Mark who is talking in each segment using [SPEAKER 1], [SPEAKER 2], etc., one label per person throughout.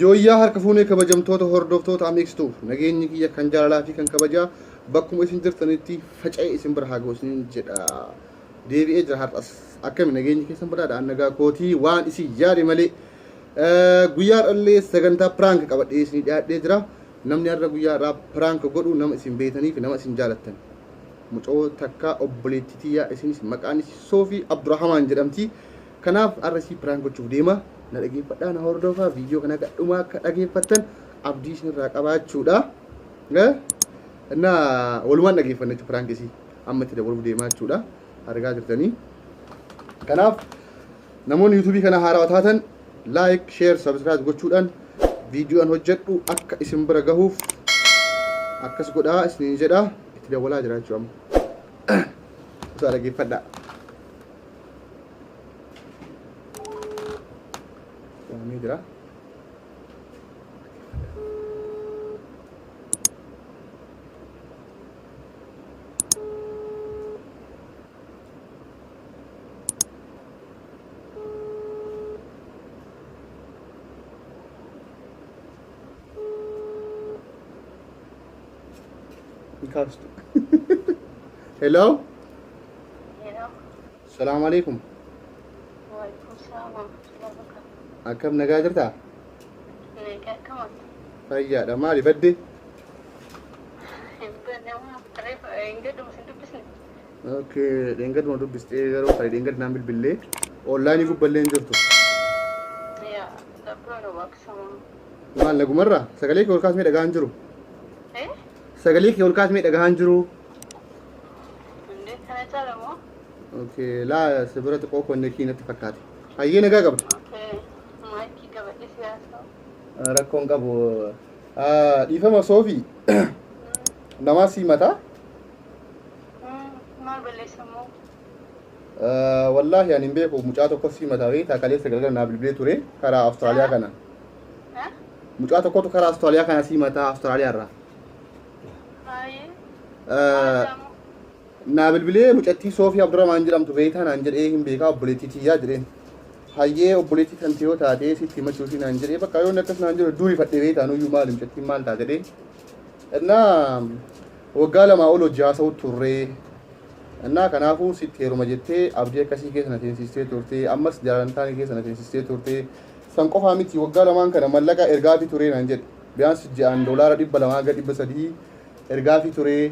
[SPEAKER 1] Jooyyaa harka fuunee kabajamtoota hordoftoota Ameekstuuf nageenyi kiyya kan jaalalaa fi kan kabajaa bakkuma isin jirtanitti faca'ee isin bira haa goosnin jedha. Deebi'ee jira har'as akkami nageenyi keessan badhaadha nagaa kootii waan isin yaade malee guyyaa dhallee sagantaa prank qabadhee isin dhiyaadhee jira. Namni har'a guyyaa irraa prank godhu nama isin beekanii fi nama isin jaalattan. Mucoo takka obboleettii tiyyaa isinis maqaan isii Soofii Abdurrahmaan jedhamti. Kanaaf har'a isii prank gochuuf deema. Na dhageeffadhaa na hordofaa viidiyoo kana gadhumaa akka dhageeffattan abdii isinirraa qabaachuudha. Walumaan dhageeffanna jechuudha prank isii amma itti dabaluuf deemaa jechuudha. Argaa jirtanii. Kanaaf namoonni yuutuubii kana haarawaa taatan like, share, subscribe gochuudhaan viidiyoon hojjedhu akka isin bira gahuuf akkas godhaa isiniin jedha itti dabalaa jira jechuudha. Osoo dhageeffadhaa. Mira. Hello.
[SPEAKER 2] Hello.
[SPEAKER 1] Assalamu alaikum. Akkam nagaa jirtaa?
[SPEAKER 2] Nagaa akkam?
[SPEAKER 1] Fayyaadha. Maali badde? Okay, dheengaduma dubbistee garuu tarii dheengad naan bilbillee onlaayinii gubballee hin jirtu. Maal nagumarraa? Sagalee kee ol kaasmee dhagahaan jiru? Sagalee kee ol kaasmee dhagahaan jiru? Okay, laa sibira xiqqoo konnee kiinatti fakkaate. Hayyee nagaa qabda? Rakkoon qabu dhiifama Soofii namaa simataa?
[SPEAKER 2] Maal balleessamoo?
[SPEAKER 1] Wallaahi ani hin beeku mucaa tokko simataa beektaa kaleessa galgala naa bilbilee ture karaa Awustiraaliyaa kana. Mucaa tokkotu karaa Awustiraaliyaa kana simataa Awustiraaliyaa irraa. Naa bilbilee mucattii Soofii Abdurrahmaan jedhamtu beektaa naan jedhee hin beekaa obboleettii tiyyaa jedheen. Hayyee obboleettii kan ta'e yoo taate sitti himachuufi naan jedhee bakka yoo akkas naan jedhu durii fadhee beektaa nuyyuu maal mucattiin maal taate jedhee. Innaa waggaa lamaa ol hojii haasa'u turree. Innaa kanaafuu sitti heeruma jettee abdii akkasii keessa na teensistee turtee ammas jaalantaan keessa na teensistee turtee san qofaa miti waggaa lamaan kana mallaqa ergaafii turee naan jedhe. Biyyaansi ji'aan $200,300 ergaafii turee.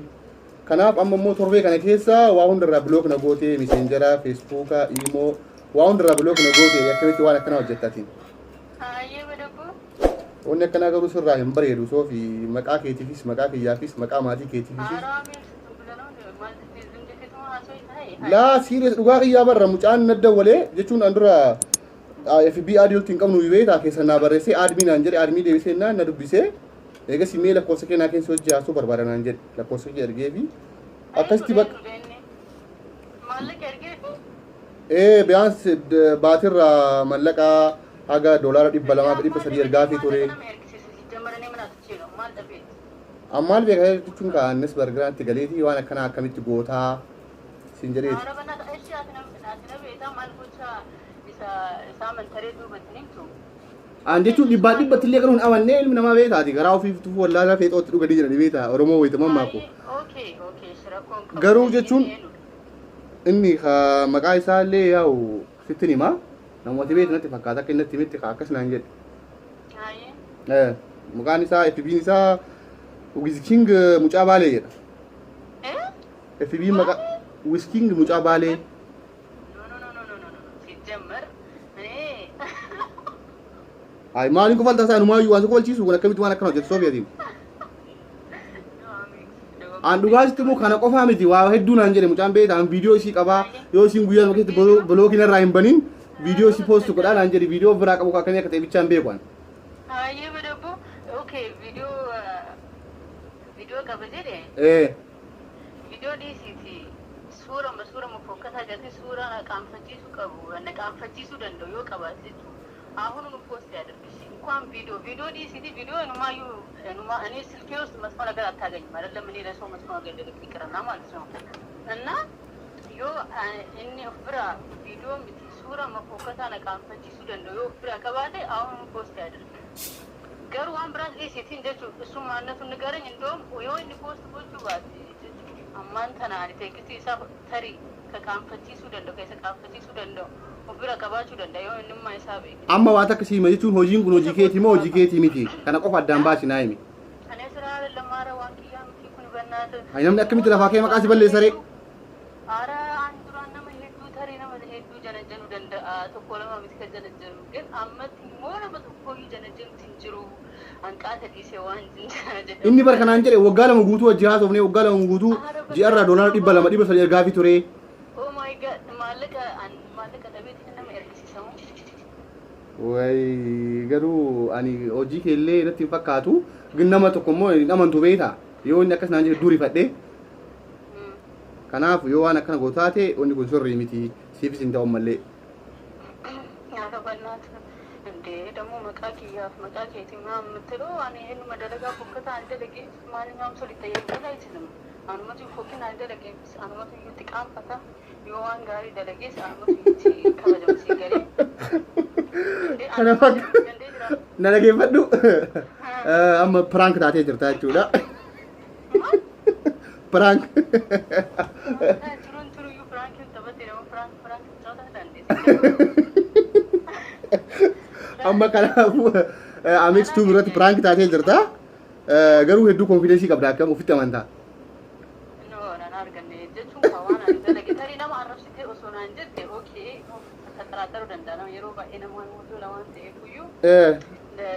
[SPEAKER 1] Kanaaf amma immoo torbee kana keessa waa hundarraa bilook na gootee miseenjaraa, feesbuukaa, iimoo waa hundarraa bilook na gootee akkamitti waan akkanaa hojjettaatiin. Wanni akkanaa garuu sirraa hin bareedu Soofii maqaa keetiifis maqaa kiyyaafis maqaa maatii keetiifis. Laa siiriyees dhugaa kiyyaa barra mucaan nadda walee jechuun an dura FB adiiltiin qabnu beektaa keessa naa barreessee aadmii naan jedhe aadmii deebisee na dubbisee eegas mee lakkoofsa kee naa keessa hojii haasuu barbaada naan jedhe lakkoofsa kee ergee fi akkasitti bakka. Biyyaansi baatirraa mallaqa haga $200,300 ergaafii ture. Ammaal beekaa jechuun kaa'annis bargaraatti galeetii waan akkanaa akkamitti gootaa siin jedheeti. Aan jechuun dhibbatti illee qaruun amannee ilmi namaa beektaati garaa ofiiftuu wallaalaa feexootti dhuganii jiran beektaa Oromoo wayitaman maako. Garuu jechuun inni maqaa isaa illee yaa'u sittin himaa namooti beeknatti fakkaata akka inni itti himetti akkas naan jedhe. Maqaan isaa FB'n isaa Wisking mucaa baalee jedha. FB'n maqaa Wisking mucaa baalee. Ay maaliin kofaltaa isaa numaayyuu waan kofalchiisu kun akkamitti waan akkana hojjetu Soofiyaatiin. Aan dhugaasitti immoo kana qofaa miti waa hedduu naan jedhe mucaan beektaa viidiyoo isii qabaa yoo isiin guyyaa nama keessatti biloogiin irraa hin baniin viidiyoo isii poostu godhaa naan jedhe viidiyoo biraa qabu akkamii akka ta'e bichaan beeku an.
[SPEAKER 2] Video qaba jedhe. Video dhiisiiti suura mufokkataa jirti suura qaanfachiisuu qabu qaanfachiisuu danda'u yoo qabaate jechuudha. አሁን ነው ፖስት ያደርግሽ እንኳን ቪዲዮ ዲሲቲ ቪዲዮ ነው እኔ ስልኬ ውስጥ መጥፎ ነገር አታገኝም አይደለም እኔ ለሰው መጥፎ ነገር ልክ ይቅርና ማለት ነው እና ዮ እኔ ፍራ ቪዲዮ ሱራ መፎከታ ነቃንፈጂ ሱደንዶ ዮ ፍራ ከባለ አሁን ፖስት ያደርግ garuu waan biraas dhiisiitiin jechuudha summaannatu inni garan indoom yoo inni poost gochuu baate ammaan tanaan teekisii isaa tarii ka qaanfachiisuu danda'u keessa qaanfachiisuu danda'u ofirra qabaachuu danda'a yoo inni immaa isaa beeku.
[SPEAKER 1] Amma waan akka siima jechuun hojiin kun hojii keetii moo hojii keetii miti kana qofa addaan baasinaa himi.
[SPEAKER 2] Ani asirraa lamaara waan kiyyaa miti kun bannaata.
[SPEAKER 1] Hayi namni akkamitti lafaa kee maqaa si balleessa ree?
[SPEAKER 2] Ara an duraan nama hedduu tarii nama hedduu janajjanuu danda'a tokko lama miti kan janajjanu ግን ammatti immoo nama tokkoyyuu janajjanuutti hin jiru hanqaata dhiisee waan jedhamu.
[SPEAKER 1] Inni bara kanaan jedhe waggaa lama guutuu wajji haasofnee waggaa lama guutuu ji'arraa $200 200 ergaafii ture.
[SPEAKER 2] Oh my god maallaqa dhabeetti nama ergisiisamu.
[SPEAKER 1] Wayi garuu ani hojii keellee irratti hin fakkaatu ግን nama tokko immoo hin amantu beektaa yoo inni akkas naan jedhe durii fadhee. Kanaaf yoo waan akkana gootu taate wanni kun sirrii miti siifis hin ta'u mallee.
[SPEAKER 2] Nyaata bannaatu indee dammoo maqaa kiyyaaf maqaa keetiin maa ammattiloo ani eenyuma dalagaa fokkataa an dalagee maaliif solitti eeggata isinuma anumatu fokkin an dalagee anumatu iyyuutti qaanfata yoo waan gaarii dalagees anumatu iyyuutti kabajamsii galee.
[SPEAKER 1] Kana fakka na dhageeffadhu amma prank taatee jirta jechuudha. Prank.
[SPEAKER 2] Turun prank taphatee nama prank cauta dandeessi.
[SPEAKER 1] Amma kanaafuu Amex Tube irratti prank taatee jirta. Garuu hedduu konfiidensii qabda akkam ofitti amantaa.
[SPEAKER 2] No nan arganne jechuun waan ani dalage tarii nama arrabsitee osoo naan jette okay tattaraataru danda'a yeroo baay'ee nama waan waan ta'eef iyyuu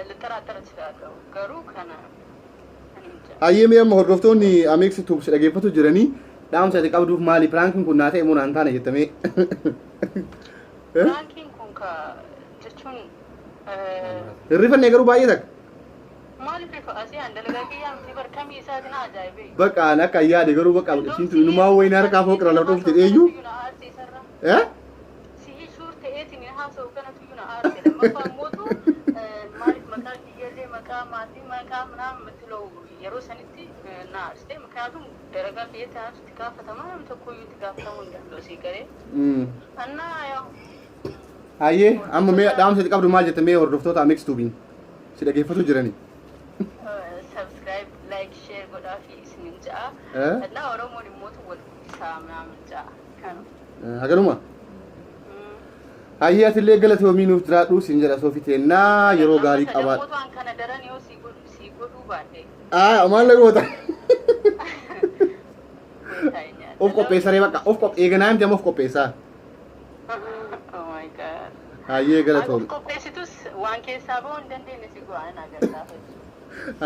[SPEAKER 2] littaraatara jiraata garuu kana.
[SPEAKER 1] Ayyee mee amma hordoftoonni Amex Tube si dhageeffatu jiranii dhaamsa itti qabduuf maali prankiin kun naa ta'e moo naan taane jettamee.
[SPEAKER 2] Prankiin kun ka jechuun
[SPEAKER 1] hirrifannee garuu baay'ee takka.
[SPEAKER 2] maaliif rifa asii an dalagaa kiyyaa miti barkamii isaatiin ajaa'ibee.
[SPEAKER 1] Bakka an akka yaade garuu bakka ishiintu inumaa wayina harkaa fooqira lafdoof jedheeyyuu.
[SPEAKER 2] Sihii suur ta'eetiin haasa'u kanatu iyyuu na aarse lammaffaa mootu maaliif maqaa kiyyaallee maqaa maatii maqaa ምናምን የምትለው yeroo sanitti na aarse ምክንያቱም dalagaa kiyyatti haasatti gaafatamaa namni tokko iyyuu itti gaafatamuu hin danda'u sii galee. Annaa yaa.
[SPEAKER 1] Ayyee amma mee dhaamsa itti qabdu maal jette mee hordoftoota Amex Tube'n si dhageeffatu jiranii.
[SPEAKER 2] Subscribe, like, share godhaa fi isinin ja'a. Annaa Oromoon immoo wal isaa ምናምን ja'a kanu.
[SPEAKER 1] Haganuma. Ayyee atillee galatoomii nuuf jiraadhu siin jedha soofiteennaa yeroo gaarii qabaadha.
[SPEAKER 2] Namoota waan kana daran yoo si godhuu baadhe.
[SPEAKER 1] Maal goota? Of qopheessaree bakka of eeganaa miti amma of qopheessaa.
[SPEAKER 2] Oh my god.
[SPEAKER 1] Ayyee galatoomi.
[SPEAKER 2] Qopheessitus waan keessaa bahuu hin dandeenye si go'aan agarsiisa.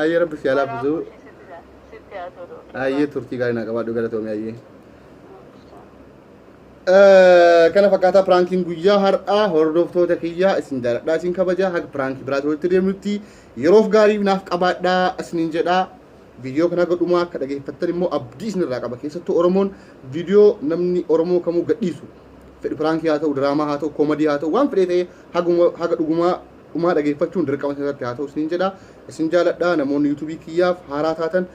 [SPEAKER 1] Ayyee rabbi si alaafisu. Ayyee turtii gaarii naa qabaadhu galatoomi ayyee. Kana fakkaataa prankiin guyyaa har'aa hordoftoota kiyyaa isin jaaladhaa isin kabajaa haga pirankii biraatti walitti deemnutti yeroof gaarii naaf qabaadhaa isiniin jedhaa. Viidiyoo kana godhumaa akka dhageeffattan immoo abdii isinirraa qaba keessattuu Oromoon viidiyoo namni Oromoo kamuu gadhiisu fedhi pirankii haa ta'u diraamaa haa ta'u koomadii haa ta'u waan fedhee ta'e haga dhumaa dhageeffachuun dirqama isinitti haa ta'u isiniin jedhaa. Isin jaaladhaa namoonni yuutuubii kiyyaaf haaraa taatan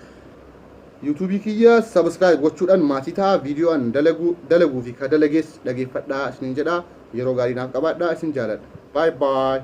[SPEAKER 1] YouTube kiyya subscribe gochuudhaan maatii ta'a viidiyoo an dalaguu fi ka dalagees dhageeffadhaa isiniin jedhaa yeroo gaarii naaf qabaadhaa isin jaaladha. Bye bye.